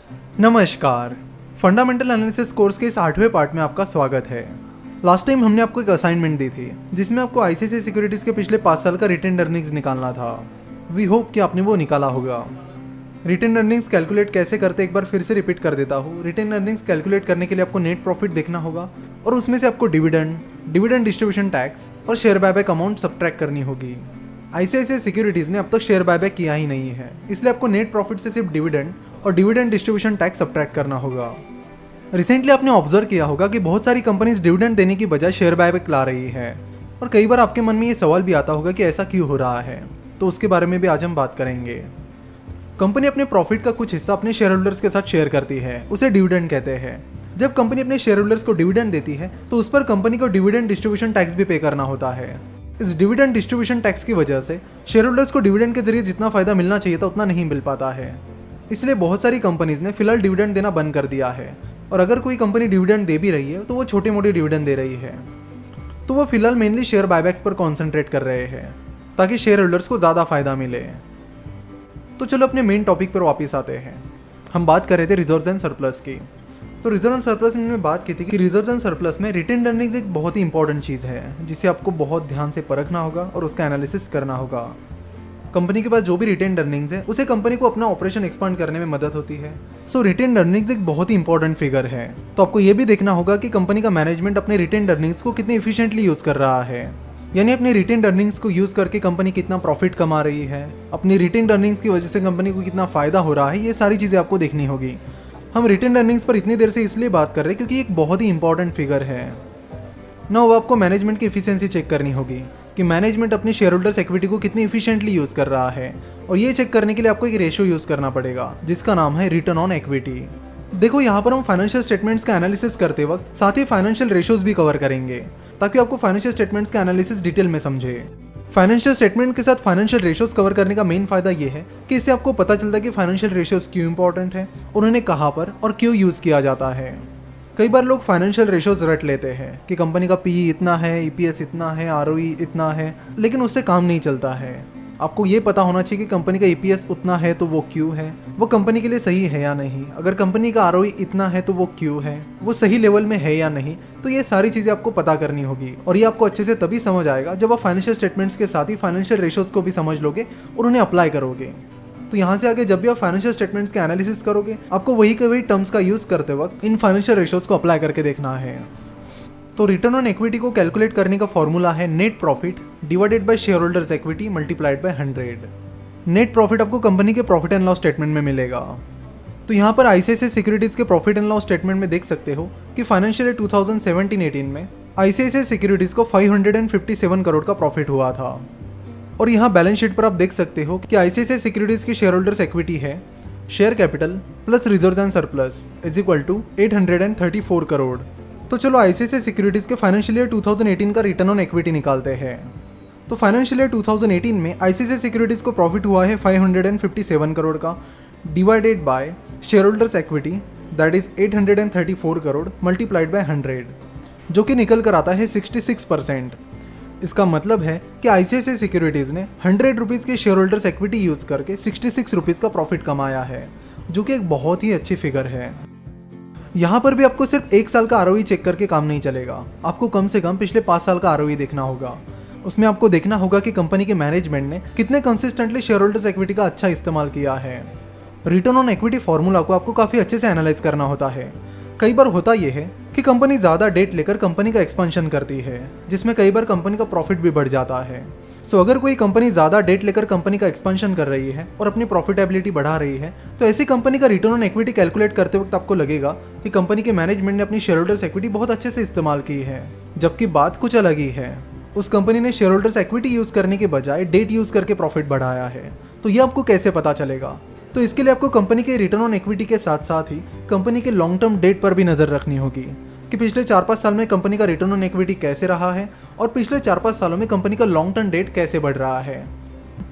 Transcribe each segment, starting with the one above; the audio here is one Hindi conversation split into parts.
नमस्कार। फंडामेंटल एनालिसिस कोर्स के इस 8वें पार्ट में आपका स्वागत है। लास्ट टाइम हमने आपको एक असाइनमेंट दी थी जिसमें आपको आईसीआईसीआई सिक्योरिटीज़ के पिछले 5 साल का रिटेन अर्निंग्स निकालना था। वी होप कि आपने वो निकाला होगा। रिटेन अर्निंग्स कैलकुलेट कैसे करते एक बार फिर से रिपीट कर देता हूँ। रिटेन अर्निंग्स कैलकुलेट करने के लिए आपको नेट प्रॉफिट देखना होगा और उसमें से आपको डिविडेंड डिस्ट्रीब्यूशन टैक्स और शेयर बायबैक अमाउंट सब्ट्रैक्ट करनी होगी। आईसीआईसीआई सिक्योरिटीज़ ने अब तक शेयर बायबैक किया ही नहीं है, इसलिए आपको नेट प्रॉफिट से सिर्फ डिविडेंड और डिविडेंड डिस्ट्रीब्यूशन टैक्स सब्ट्रैक्ट करना होगा। रिसेंटली आपने ऑब्जर्व किया होगा कि बहुत सारी कंपनीज डिविडेंड देने की बजाय शेयर बायबैक ला रही है और कई बार आपके मन में ये सवाल भी आता होगा कि ऐसा क्यों हो रहा है, तो उसके बारे में भी आज हम बात करेंगे। कंपनी अपने प्रॉफिट का कुछ हिस्सा अपने शेयर होल्डर्स के साथ शेयर करती है, उसे डिविडेंड कहते हैं। जब कंपनी अपने शेयर होल्डर्स को डिविडेंड देती है तो उस पर कंपनी को डिविडेंड डिस्ट्रीब्यूशन टैक्स भी पे करना होता है। इस डिविडेंड डिस्ट्रीब्यूशन टैक्स की वजह से शेयर होल्डर्स को डिविडेंड के जरिए जितना फायदा मिलना चाहिए था उतना नहीं मिल पाता है। इसलिए बहुत सारी कंपनीज ने फिलहाल डिविडेंड देना बंद कर दिया है और अगर कोई कंपनी डिविडेंड दे भी रही है तो वो छोटे मोटे डिविडेंड दे रही है। तो वो फिलहाल मेनली शेयर बायबैक्स पर कॉन्सेंट्रेट कर रहे हैं ताकि शेयर होल्डर्स को ज़्यादा फायदा मिले। तो चलो अपने मेन टॉपिक पर वापस आते हैं। हम बात कर रहे थे रिजर्व्स एंड सरप्लस की। तो रिजर्व एंड सरप्लस में मैंने बात की थी कि रिजर्व्स एंड सरप्लस में रिटेन अर्निंग्स एक बहुत ही इंपॉर्टेंट चीज़ है जिसे आपको बहुत ध्यान से परखना होगा और उसका एनालिसिस करना होगा। कंपनी के पास जो भी रिटेन अर्निंग्स है उसे कंपनी को अपना ऑपरेशन एक्सपांड करने में मदद होती है। सो रिटेन अर्निंग्स एक बहुत ही इंपॉर्टेंट फिगर है। तो आपको ये भी देखना होगा कि कंपनी का मैनेजमेंट अपने रिटेन अर्निंग्स को कितनी इफिशिएंटली यूज कर रहा है, यानी अपनी रिटेन अर्निंग्स को यूज करके कंपनी कितना प्रॉफिट कमा रही है, अपनी रिटेन अर्निंग्स की वजह से कंपनी को कितना फायदा हो रहा है। ये सारी चीजें आपको देखनी होगी। हम रिटेन अर्निंग्स पर इतनी देर से इसलिए बात कर रहे हैं क्योंकि एक बहुत ही इंपॉर्टेंट फिगर है ना। वो आपको मैनेजमेंट की इफिशिएंसी चेक करनी होगी कि मैनेजमेंट अपनी शेयर होल्डर्स इक्विटी को कितनी इफिशिएंटली यूज कर रहा है, और ये चेक करने के लिए आपको एक रेशियो यूज करना पड़ेगा जिसका नाम है रिटर्न ऑन इक्विटी। देखो, यहाँ पर हम फाइनेंशियल स्टेटमेंट्स का एनालिसिस करते वक्त साथ ही फाइनेंशियल रेशियोज भी कवर करेंगे ताकि आपको फाइनेंशियल स्टेटमेंट्स का एनालिसिस डिटेल में समझे। फाइनेंशियल स्टेटमेंट के साथ फाइनेंशियल रेशियोज कवर करने का मेन फायदा ये है कि इससे आपको पता चलता है कि फाइनेंशियल रेशियोज क्यों इंपॉर्टेंट है और उन्हें कहाँ पर और क्यों यूज किया जाता है। कई बार लोग फाइनेंशियल रेशियोज रट लेते हैं कि कंपनी का पीई इतना है, ईपीएस इतना है, आरओई इतना है, लेकिन उससे काम नहीं चलता है। आपको ये पता होना चाहिए कि कंपनी का ईपीएस उतना है तो वो क्यों है, वो कंपनी के लिए सही है या नहीं। अगर कंपनी का आरओई इतना है तो वो क्यों है, वो सही लेवल में है या नहीं। तो ये सारी चीज़ें आपको पता करनी होगी और ये आपको अच्छे से तभी समझ आएगा जब आप फाइनेंशियल स्टेटमेंट्स के साथ ही फाइनेंशियल रेशियोज को भी समझ लोगे और उन्हें अप्लाई करोगे। तो यहाँ से आगे जब भी आप फाइनेंशियल स्टेटमेंट्स के एनालिसिस करोगे आपको वही के वही टर्म्स का यूज़ करते वक्त इन फाइनेंशियल रेशियोज को अप्लाई करके देखना है। तो रिटर्न ऑन इक्विटी को कैलकुलेट करने का फॉर्मूला है net profit divided by share holders equity multiplied by 100। Net profit आपको कंपनी के प्रॉफिट एंड लॉस स्टेटमेंट में मिलेगा। तो यहाँ पर आईसीआईसीआई सिक्योरिटीज के प्रॉफिट एंड लॉस स्टेटमेंट में देख सकते हो कि फाइनेंशियल ईयर 2017-18 में आईसीआईसीआई सिक्योरिटीज को 557 करोड़ का प्रॉफिट हुआ था। और यहाँ बैलेंस शीट पर आप देख सकते हो कि आईसीआईसीआई सिक्योरिटीज की शेयर होल्डर्स इक्विटी है share capital plus reserves and surplus is equal to 834 crore. तो चलो आईसीआईसीआई सिक्योरिटीज के फाइनेंशियल ईयर 2018 का रिटर्न ऑन इक्विटी निकालते हैं। तो फाइनेंशियल ईयर 2018 में आईसीआईसीआई सिक्योरिटीज को प्रॉफिट हुआ है 557 करोड़ का divided by share holders equity that is 834 crore multiplied by 100, जो कि निकल कर आता है 66%। इसका मतलब है कि आईसीआईसीआई सिक्योरिटीज ने 100 रुपीज़ के शेयर होल्डर्स इक्विटी यूज करके 66 रुपीज़ का प्रॉफिट कमाया है, जो कि एक बहुत ही अच्छी फिगर है। यहाँ पर भी आपको सिर्फ 1 साल का आरओई चेक करके काम नहीं चलेगा, आपको कम से कम पिछले 5 साल का आरओई देखना होगा। उसमें आपको देखना होगा कि कंपनी के मैनेजमेंट ने कितने कंसिस्टेंटली शेयर होल्डर्स इक्विटी का अच्छा इस्तेमाल किया है। रिटर्न ऑन इक्विटी फॉर्मूला को आपको काफ़ी अच्छे से एनालाइज करना होता है। कई बार होता यह है कि कंपनी ज़्यादा डेट लेकर कंपनी का एक्सपेंशन करती है, जिसमें कई बार कंपनी का प्रॉफिट भी बढ़ जाता है। सो अगर कोई कंपनी ज़्यादा डेट लेकर कंपनी का एक्सपेंशन कर रही है और अपनी प्रॉफिटेबिलिटी बढ़ा रही है तो ऐसी कंपनी का रिटर्न ऑन इक्विटी कैलकुलेट करते वक्त आपको लगेगा कि कंपनी के मैनेजमेंट ने अपनी शेयर होल्डर्स इक्विटी बहुत अच्छे से इस्तेमाल की है। जबकि बात कुछ अलग ही है, उस कंपनी ने शेयर होल्डर्स इक्विटी यूज़ करने के बजाय डेट यूज़ करके प्रॉफिट बढ़ाया है। तो ये आपको कैसे पता चलेगा? तो इसके लिए आपको कंपनी के रिटर्न ऑन इक्विटी के साथ साथ ही कंपनी के लॉन्ग टर्म डेट पर भी नज़र रखनी होगी कि पिछले 4-5 साल में कंपनी का रिटर्न ऑन इक्विटी कैसे रहा है और पिछले 4-5 सालों में कंपनी का लॉन्ग टर्म डेट कैसे बढ़ रहा है।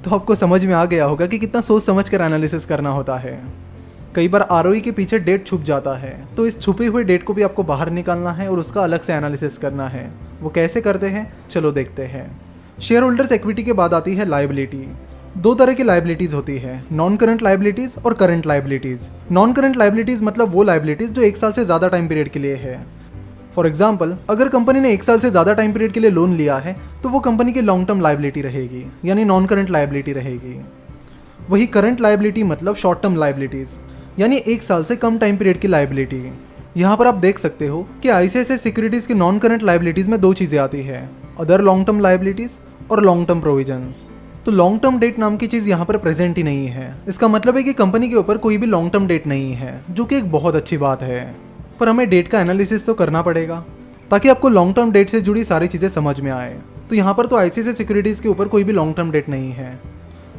तो आपको समझ में आ गया होगा कि कितना सोच समझ कर एनालिसिस करना होता है। कई बार आरओई के पीछे डेट छुप जाता है, तो इस छुपे हुए डेट को भी आपको बाहर निकालना है और उसका अलग से एनालिसिस करना है। वो कैसे करते हैं, चलो देखते हैं। शेयर होल्डर्स इक्विटी के बाद आती है लायबिलिटी। दो तरह की लाइबिलिटीज होती है, नॉन करंट लाइबिलिटीज और current liabilities. Non current liabilities मतलब वो लाइबिलिटीज जो 1 साल से ज़्यादा टाइम पीरियड के लिए है। फॉर एग्जाम्पल, अगर कंपनी ने 1 साल से ज़्यादा टाइम पीरियड के लिए लोन लिया है तो वो कंपनी की लॉन्ग टर्म लाइबिलिटी रहेगी, यानी नॉन करंट लाइबिलिटी रहेगी। वही करंट लाइबिलिटी मतलब शॉर्ट टर्म लाइबिलिटीज, यानी 1 साल से कम टाइम पीरियड की लाइबिलिटी। यहाँ पर आप देख सकते हो कि आईसीआईसीआई सिक्योरिटीज की नॉन करंट लाइबिलिटीज में 2 चीज़ें आती है, अदर लॉन्ग टर्म लाइबिलिटीज और लॉन्ग टर्म प्रोविजंस। तो लॉन्ग टर्म डेट नाम की चीज़ यहाँ पर प्रेजेंट ही नहीं है। इसका मतलब है कि कंपनी के ऊपर कोई भी लॉन्ग टर्म डेट नहीं है, जो कि एक बहुत अच्छी बात है। पर हमें डेट का एनालिसिस तो करना पड़ेगा ताकि आपको लॉन्ग टर्म डेट से जुड़ी सारी चीज़ें समझ में आए। तो यहाँ पर तो आईसीआईसीआई सिक्योरिटीज़ के ऊपर कोई भी लॉन्ग टर्म डेट नहीं है।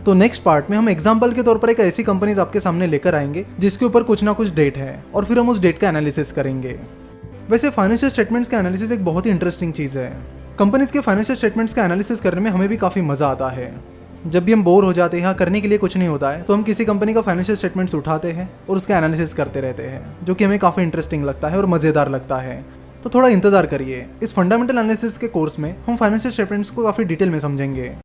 तो नेक्स्ट पार्ट में हम एग्जाम्पल के तौर पर एक ऐसी कंपनीज आपके सामने लेकर आएंगे जिसके ऊपर कुछ ना कुछ डेट है और फिर हम उस डेट का एनालिसिस करेंगे। वैसे फाइनेंशियल स्टेटमेंट्स का एनालिसिस एक बहुत ही इंटरेस्टिंग चीज़ है। कंपनीज के फाइनेंशियल स्टेटमेंट्स का एनालिसिस करने में हमें भी काफ़ी मज़ा आता है। जब भी हम बोर हो जाते हैं, करने के लिए कुछ नहीं होता है, तो हम किसी कंपनी का फाइनेंशियल स्टेटमेंट्स उठाते हैं और उसका एनालिसिस करते रहते हैं, जो कि हमें काफ़ी इंटरेस्टिंग लगता है और मज़ेदार लगता है। तो थोड़ा इंतजार करिए, इस फंडामेंटल एनालिसिस के कोर्स में हम फाइनेंशियल स्टेटमेंट्स को काफ़ी डिटेल में समझेंगे।